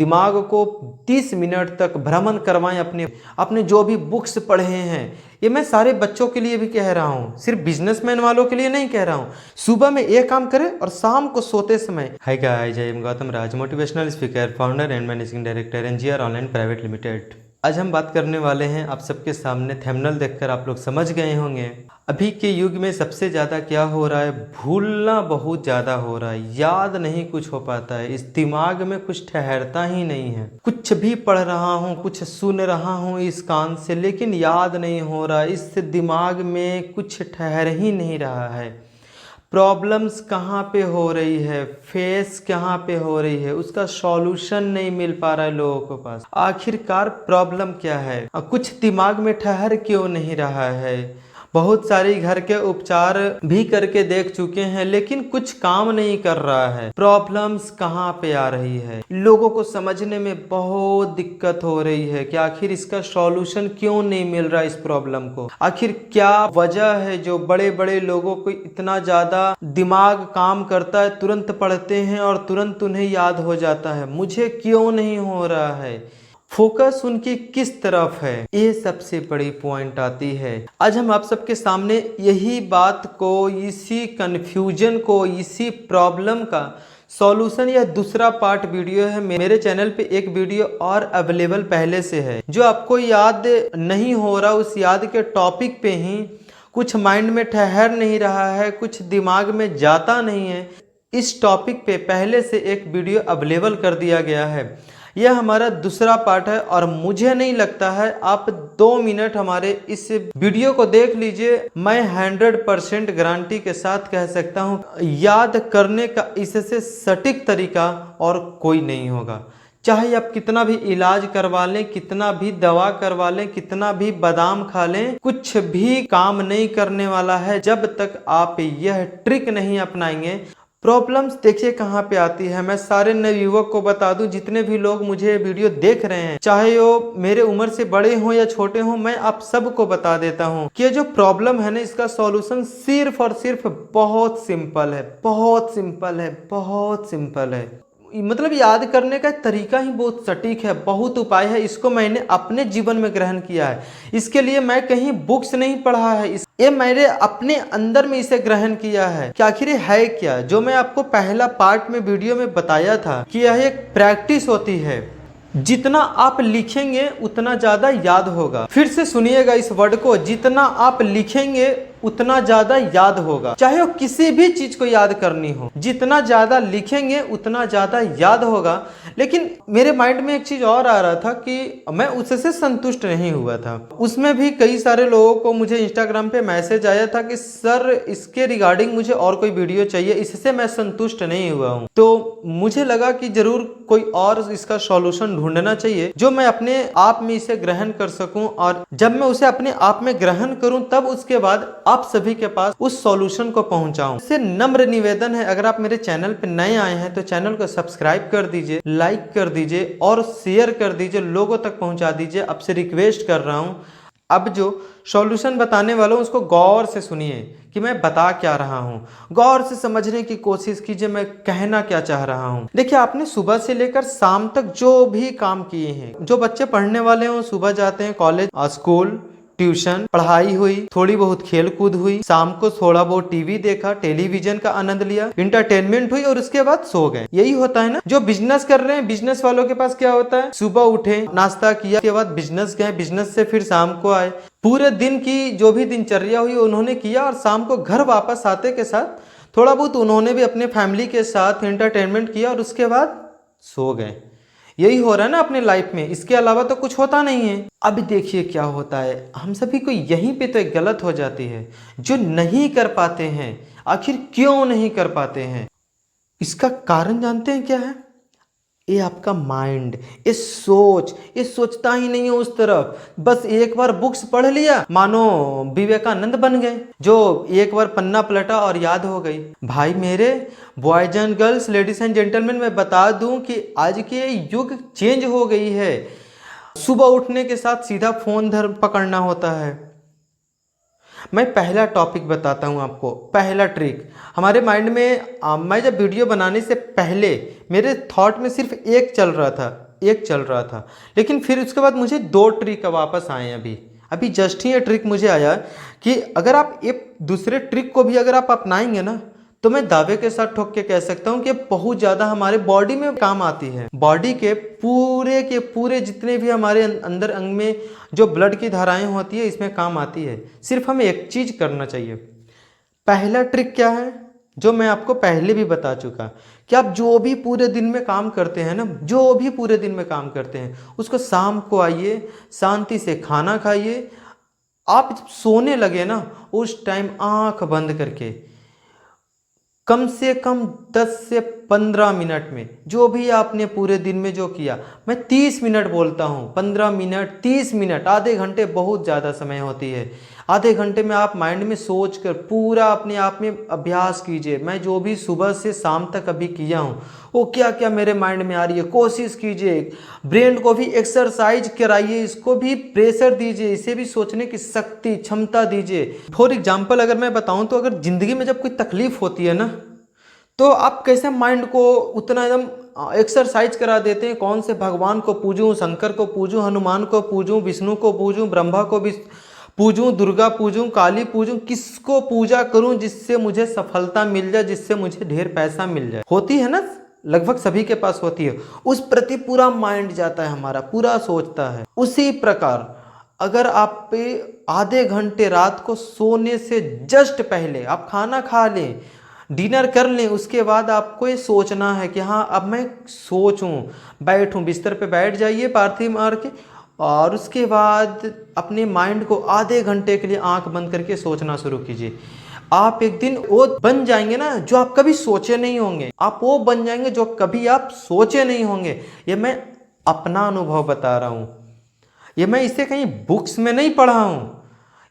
दिमाग को 30 मिनट तक भ्रमण करवाएं अपने अपने जो भी बुक्स पढ़े हैं। ये मैं सारे बच्चों के लिए भी कह रहा हूँ, सिर्फ बिजनेसमैन वालों के लिए नहीं कह रहा हूँ। सुबह में ये काम करें और शाम को सोते समय। Hi guys, I am Gautam Raj, motivational speaker, founder and managing director NGR online private limited. आज हम बात करने वाले हैं, आप सबके सामने थंबनेल देखकर आप लोग समझ गए होंगे, अभी के युग में सबसे ज़्यादा क्या हो रहा है। भूलना बहुत ज़्यादा हो रहा है, याद नहीं कुछ हो पाता है, इस दिमाग में कुछ ठहरता ही नहीं है। कुछ भी पढ़ रहा हूँ, कुछ सुन रहा हूँ इस कान से, लेकिन याद नहीं हो रहा, इस दिमाग में कुछ ठहर ही नहीं रहा है। प्रॉब्लम्स कहाँ पे हो रही है, फेस कहाँ पे हो रही है, उसका सॉल्यूशन नहीं मिल पा रहा है लोगों के पास। आखिरकार प्रॉब्लम क्या है, कुछ दिमाग में ठहर क्यों नहीं रहा है। बहुत सारी घर के उपचार भी करके देख चुके हैं, लेकिन कुछ काम नहीं कर रहा है। प्रॉब्लम्स कहाँ पे आ रही है, लोगों को समझने में बहुत दिक्कत हो रही है कि आखिर इसका सॉल्यूशन क्यों नहीं मिल रहा इस प्रॉब्लम को। आखिर क्या वजह है जो बड़े बड़े लोगों को इतना ज्यादा दिमाग काम करता है, तुरंत पढ़ते हैं और तुरंत उन्हें याद हो जाता है। मुझे क्यों नहीं हो रहा है, फोकस उनकी किस तरफ है, ये सबसे बड़ी पॉइंट आती है। आज हम आप सबके सामने यही बात को, इसी कंफ्यूजन को, इसी प्रॉब्लम का सॉल्यूशन या दूसरा पार्ट वीडियो है। मेरे चैनल पे एक वीडियो और अवेलेबल पहले से है, जो आपको याद नहीं हो रहा, उस याद के टॉपिक पे ही कुछ माइंड में ठहर नहीं रहा है, कुछ दिमाग में जाता नहीं है, इस टॉपिक पे पहले से एक वीडियो अवेलेबल कर दिया गया है। यह हमारा दूसरा पार्ट है और मुझे नहीं लगता है, आप 2 मिनट हमारे इस वीडियो को देख लीजिए, मैं 100% गारंटी के साथ कह सकता हूँ, याद करने का इससे सटीक तरीका और कोई नहीं होगा। चाहे आप कितना भी इलाज करवा लें, कितना भी दवा करवा लें, कितना भी बादाम खा लें, कुछ भी काम नहीं करने वाला है जब तक आप यह ट्रिक नहीं अपनाएंगे। प्रॉब्लम्स देखिए कहाँ पे आती है। मैं सारे नवयुवक को बता दूं, जितने भी लोग मुझे वीडियो देख रहे हैं, चाहे वो मेरे उम्र से बड़े हों या छोटे हों, मैं आप सबको बता देता हूं कि जो प्रॉब्लम है ना, इसका सॉल्यूशन सिर्फ और सिर्फ बहुत सिंपल है, बहुत सिंपल है, बहुत सिंपल है। मतलब याद करने का तरीका ही बहुत सटीक है, बहुत उपाय है। इसको मैंने अपने जीवन में ग्रहण किया है। इसके लिए मैं कहीं बुक्स नहीं पढ़ा है, ये मैंने अपने अंदर में इसे ग्रहण किया है कि आखिर है क्या। जो मैं आपको पहला पार्ट में वीडियो में बताया था कि यह एक प्रैक्टिस होती है, जितना आप लिखेंगे उतना ज्यादा याद होगा। फिर से सुनिएगा इस वर्ड को, जितना आप लिखेंगे उतना ज्यादा याद होगा। चाहे वो किसी भी चीज को याद करनी हो, जितना ज्यादा लिखेंगे उतना ज्यादा याद होगा। लेकिन मेरे माइंड में एक चीज और आ रहा था कि मैं उससे संतुष्ट नहीं हुआ था। उसमें भी कई सारे लोगों को मुझे इंस्टाग्राम पे मैसेज आया था कि सर इसके रिगार्डिंग मुझे और कोई वीडियो चाहिए, इससे मैं संतुष्ट नहीं हुआ हूँ। तो मुझे लगा कि जरूर कोई और इसका सॉल्यूशन ढूंढना चाहिए, जो मैं अपने आप में इसे ग्रहण कर सकूं। और जब मैं उसे अपने आप में ग्रहण करूं, तब उसके बाद आप सभी के पास उस सॉल्यूशन को पहुंचाऊं। इससे नम्र निवेदन है, अगर आप मेरे चैनल पे नए आए हैं तो चैनल को सब्सक्राइब कर दीजिए, लाइक कर दीजिए और शेयर कर दीजिए, लोगों तक पहुंचा दीजिए। आपसे रिक्वेस्ट कर रहा हूं, अब जो सॉल्यूशन बताने वाला हूं उसको गौर से सुनिए कि मैं बता क्या रहा हूं। गौर से समझने की कोशिश कीजिए मैं कहना क्या चाह रहा हूं। देखिए, आपने सुबह से लेकर शाम तक जो भी काम किए हैं, जो बच्चे पढ़ने वाले हैं सुबह जाते हैं कॉलेज, स्कूल, ट्यूशन, पढ़ाई हुई, थोड़ी बहुत खेल कूद हुई, शाम को थोड़ा बहुत टीवी देखा, टेलीविजन का आनंद लिया, इंटरटेनमेंट हुई और उसके बाद सो गए। यही होता है ना। जो बिजनेस कर रहे हैं, बिजनेस वालों के पास क्या होता है, सुबह उठे, नाश्ता किया, उसके बाद बिजनेस गए, बिजनेस से फिर शाम को आए, पूरे दिन की जो भी दिनचर्या हुई उन्होंने किया और शाम को घर वापस आते के साथ थोड़ा बहुत उन्होंने भी अपने फैमिली के साथ एंटरटेनमेंट किया और उसके बाद सो गए। यही हो रहा है ना अपने लाइफ में, इसके अलावा तो कुछ होता नहीं है। अब देखिए क्या होता है, हम सभी को यहीं पे तो एक गलत हो जाती है, जो नहीं कर पाते हैं। आखिर क्यों नहीं कर पाते हैं, इसका कारण जानते हैं क्या है? ये आपका माइंड, ये सोचता ही नहीं है उस तरफ। बस एक बार बुक्स पढ़ लिया, मानो विवेकानंद बन गए, जो एक बार पन्ना पलटा और याद हो गई। भाई मेरे, boys and girls, ladies and gentleman, मैं बता दूं कि आज के युग चेंज हो गई है। सुबह उठने के साथ सीधा फोन पकड़ना होता है। मैं पहला टॉपिक बताता हूं आपको, पहला ट्रिक हमारे माइंड में। मैं जब वीडियो बनाने से पहले मेरे थॉट में सिर्फ एक चल रहा था एक चल रहा था, लेकिन फिर उसके बाद मुझे 2 ट्रिक वापस आए। अभी अभी जस्ट ही ये ट्रिक मुझे आया कि अगर आप ये दूसरे ट्रिक को भी अगर आप अपनाएंगे ना, तो मैं दावे के साथ ठोक के कह सकता हूँ कि बहुत ज़्यादा हमारे बॉडी में काम आती है। बॉडी के पूरे जितने भी हमारे अंदर अंग में जो ब्लड की धाराएं होती है, इसमें काम आती है। सिर्फ हमें एक चीज़ करना चाहिए। पहला ट्रिक क्या है, जो मैं आपको पहले भी बता चुका, कि आप जो भी पूरे दिन में काम करते हैं ना, जो भी पूरे दिन में काम करते हैं, उसको शाम को आइए, शांति से खाना खाइए। आप जब सोने लगे ना, उस टाइम आंख बंद करके कम से कम 10 से 15 मिनट में जो भी आपने पूरे दिन में जो किया, मैं 30 मिनट बोलता हूँ, 15 मिनट 30 मिनट, आधे घंटे बहुत ज़्यादा समय होती है। आधे घंटे में आप माइंड में सोच कर पूरा अपने आप में अभ्यास कीजिए। मैं जो भी सुबह से शाम तक अभी किया हूँ, वो क्या क्या मेरे माइंड में आ रही है, कोशिश कीजिए। ब्रेन को भी एक्सरसाइज कराइए, इसको भी प्रेशर दीजिए, इसे भी सोचने की शक्ति क्षमता दीजिए। फॉर एग्जाम्पल अगर मैं बताऊँ तो अगर ज़िंदगी में जब कोई तकलीफ होती है ना, तो आप कैसे माइंड को उतना एकदम एक्सरसाइज करा देते हैं। कौन से भगवान को पूजूं, शंकर को पूजूं, हनुमान को पूजूं, विष्णु को पूजूं, ब्रह्मा को भी पूजूं, दुर्गा पूजूं, काली पूजूं, किसको पूजा करूं जिससे मुझे सफलता मिल जाए, जिससे मुझे ढेर पैसा मिल जाए। होती है ना, लगभग सभी के पास होती है। उस प्रति पूरा माइंड जाता है हमारा, पूरा सोचता है। उसी प्रकार अगर आप पे आधे घंटे रात को सोने से जस्ट पहले आप खाना खा लें, डिनर कर लें, उसके बाद आपको ये सोचना है कि हाँ अब मैं सोचूं, बैठूं, बिस्तर पे बैठ जाइए पार्थी मार के, और उसके बाद अपने माइंड को आधे घंटे के लिए आंख बंद करके सोचना शुरू कीजिए। आप एक दिन वो बन जाएंगे ना जो आप कभी सोचे नहीं होंगे। आप वो बन जाएंगे जो कभी आप सोचे नहीं होंगे। ये मैं अपना अनुभव बता रहा हूँ, ये मैं इसे कहीं बुक्स में नहीं पढ़ा हूँ,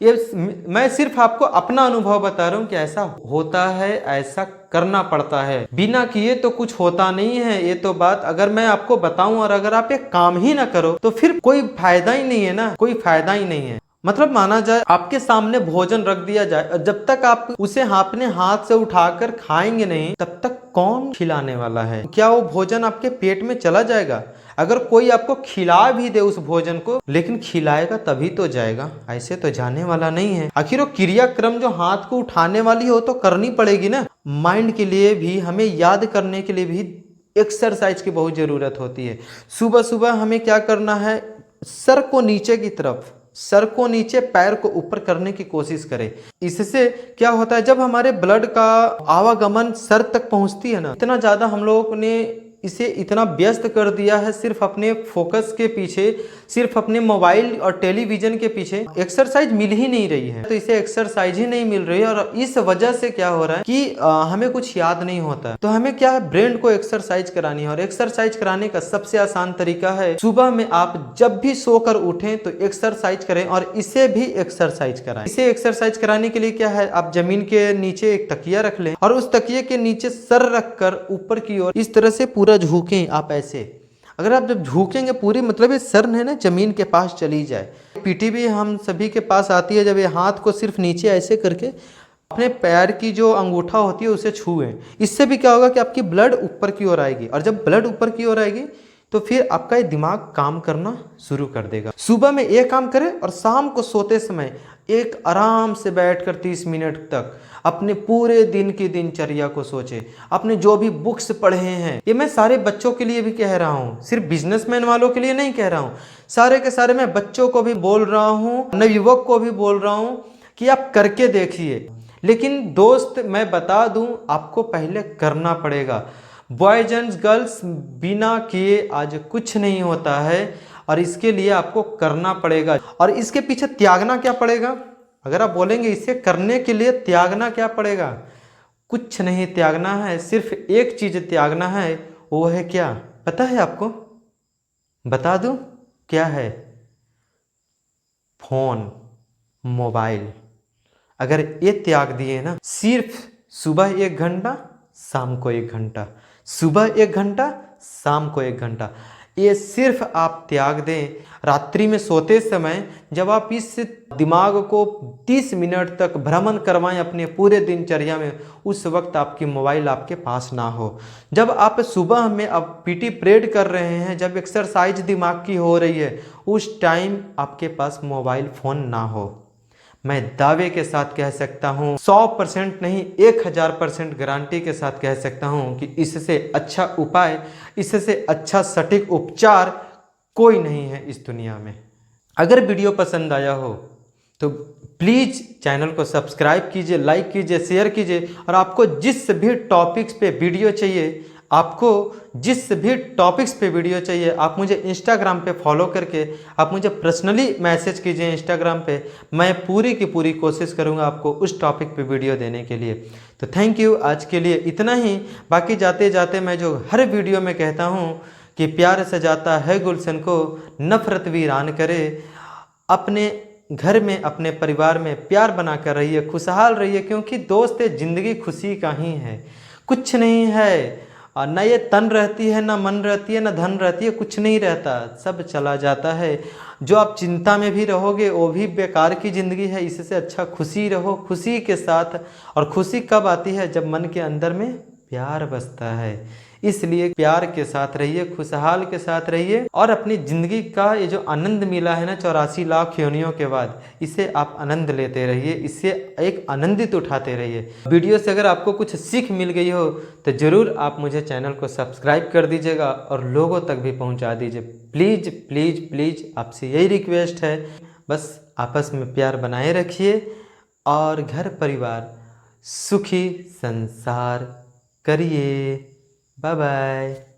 ये मैं सिर्फ आपको अपना अनुभव बता रहा हूँ कि ऐसा होता है, ऐसा करना पड़ता है। बिना किए तो कुछ होता नहीं है। ये तो बात अगर मैं आपको बताऊं और अगर आप एक काम ही ना करो तो फिर कोई फायदा ही नहीं है ना, कोई फायदा ही नहीं है। मतलब माना जाए आपके सामने भोजन रख दिया जाए, जब तक आप उसे अपने हाथ से उठाकर खाएंगे नहीं, तब तक कौन खिलाने वाला है? क्या वो भोजन आपके पेट में चला जाएगा? अगर कोई आपको खिला भी दे उस भोजन को, लेकिन खिलाएगा तभी तो जाएगा, ऐसे तो जाने वाला नहीं है। आखिर वो क्रियाक्रम जो हाथ को उठाने वाली हो तो करनी पड़ेगी ना। माइंड के लिए भी, हमें याद करने के लिए भी एक्सरसाइज की बहुत जरूरत होती है। सुबह सुबह हमें क्या करना है, सर को नीचे की तरफ, सर को नीचे, पैर को ऊपर करने की कोशिश करें। इससे क्या होता है, जब हमारे ब्लड का आवागमन सर तक पहुंचती है ना, इतना ज्यादा हम लोगों ने इसे इतना व्यस्त कर दिया है सिर्फ अपने फोकस के पीछे, सिर्फ अपने मोबाइल और टेलीविजन के पीछे, एक्सरसाइज मिल ही नहीं रही है। तो इसे एक्सरसाइज ही नहीं मिल रही है, और इस वजह से क्या हो रहा है कि हमें कुछ याद नहीं होता। तो हमें क्या है, ब्रेन को एक्सरसाइज करानी है। और एक्सरसाइज कराने का सबसे आसान तरीका है, सुबह में आप जब भी सोकर उठें तो एक्सरसाइज करें, और इसे भी एक्सरसाइज कराएं। इसे एक्सरसाइज कराने के लिए क्या है, आप जमीन के नीचे एक तकिया रख लें, और उस तकिए के नीचे सर रखकर ऊपर की ओर इस तरह से पूरा झुकें आप ऐसे। अगर आप जब झुकेंगे पूरी, मतलब ये सर है ना जमीन के पास चली जाए। पीटी भी हम सभी के पास आती है, जब ये हाथ को सिर्फ नीचे ऐसे करके अपने पैर की जो अंगूठा होती है उसे छुएं। इससे भी क्या होगा कि आपकी ब्लड ऊपर की ओर आएगी, और जब ब्लड ऊपर की ओर आएगी तो फिर आपका ये दिमाग काम करना शुरू कर देगा। सुबह में ये काम करें, और शाम को सोते समय एक आराम से बैठकर 30 मिनट तक अपने पूरे दिन की दिनचर्या को सोचें। आपने जो भी बुक्स पढ़े हैं, ये मैं सारे बच्चों के लिए भी कह रहा हूँ, सिर्फ बिजनेसमैन वालों के लिए नहीं कह रहा हूँ। सारे के सारे मैं बच्चों को भी बोल रहा हूँ, नवयुवक को भी बोल रहा हूँ कि आप करके देखिए। लेकिन दोस्त मैं बता दूं, आपको पहले करना पड़ेगा। बॉयज एंड गर्ल्स, बिना किए आज कुछ नहीं होता है, और इसके लिए आपको करना पड़ेगा। और इसके पीछे त्यागना क्या पड़ेगा? अगर आप बोलेंगे इसे करने के लिए त्यागना क्या पड़ेगा, कुछ नहीं त्यागना है, सिर्फ एक चीज त्यागना है। वो है क्या, पता है आपको? बता दूं क्या है? Phone, mobile. अगर ये त्याग दिए ना, सिर्फ सुबह 1 घंटा, शाम को 1 घंटा, सुबह 1 घंटा, शाम को 1 घंटा, ये सिर्फ आप त्याग दें रात्रि में सोते समय, जब आप इस दिमाग को 30 मिनट तक भ्रमण करवाएं अपने पूरे दिनचर्या में, उस वक्त आपकी मोबाइल आपके पास ना हो। जब आप सुबह में अब पीटी परेड कर रहे हैं, जब एक्सरसाइज दिमाग की हो रही है, उस टाइम आपके पास मोबाइल फ़ोन ना हो। मैं दावे के साथ कह सकता हूँ, 100% नहीं 1000% गारंटी के साथ कह सकता हूँ कि इससे अच्छा उपाय, इससे अच्छा सटीक उपचार कोई नहीं है इस दुनिया में। अगर वीडियो पसंद आया हो तो प्लीज़ चैनल को सब्सक्राइब कीजिए, लाइक कीजिए, शेयर कीजिए। और आपको जिस भी टॉपिक्स पे वीडियो चाहिए, आप मुझे इंस्टाग्राम पे फॉलो करके आप मुझे पर्सनली मैसेज कीजिए इंस्टाग्राम पे। मैं पूरी की पूरी कोशिश करूँगा आपको उस टॉपिक पे वीडियो देने के लिए। तो थैंक यू, आज के लिए इतना ही। बाकी जाते जाते मैं जो हर वीडियो में कहता हूँ कि प्यार सजाता है गुलशन को, नफ़रत वीरान करे। अपने घर में, अपने परिवार में प्यार बना कर रहिए, खुशहाल रहिए, क्योंकि दोस्त ज़िंदगी खुशी का ही है, कुछ नहीं है। और न ये तन रहती है, ना मन रहती है, ना धन रहती है, कुछ नहीं रहता, सब चला जाता है। जो आप चिंता में भी रहोगे वो भी बेकार की ज़िंदगी है। इससे अच्छा खुशी रहो, खुशी के साथ। और खुशी कब आती है? जब मन के अंदर में प्यार बसता है। इसलिए प्यार के साथ रहिए, खुशहाल के साथ रहिए, और अपनी ज़िंदगी का ये जो आनंद मिला है ना 84 लाख योनियों के बाद, इसे आप आनंद लेते रहिए, इससे एक आनंदित उठाते रहिए। वीडियो से अगर आपको कुछ सीख मिल गई हो तो ज़रूर आप मुझे चैनल को सब्सक्राइब कर दीजिएगा और लोगों तक भी पहुंचा दीजिए। प्लीज़ प्लीज़ प्लीज़, आपसे यही रिक्वेस्ट है। बस आपस में प्यार बनाए रखिए और घर परिवार सुखी संसार करिए। Bye bye.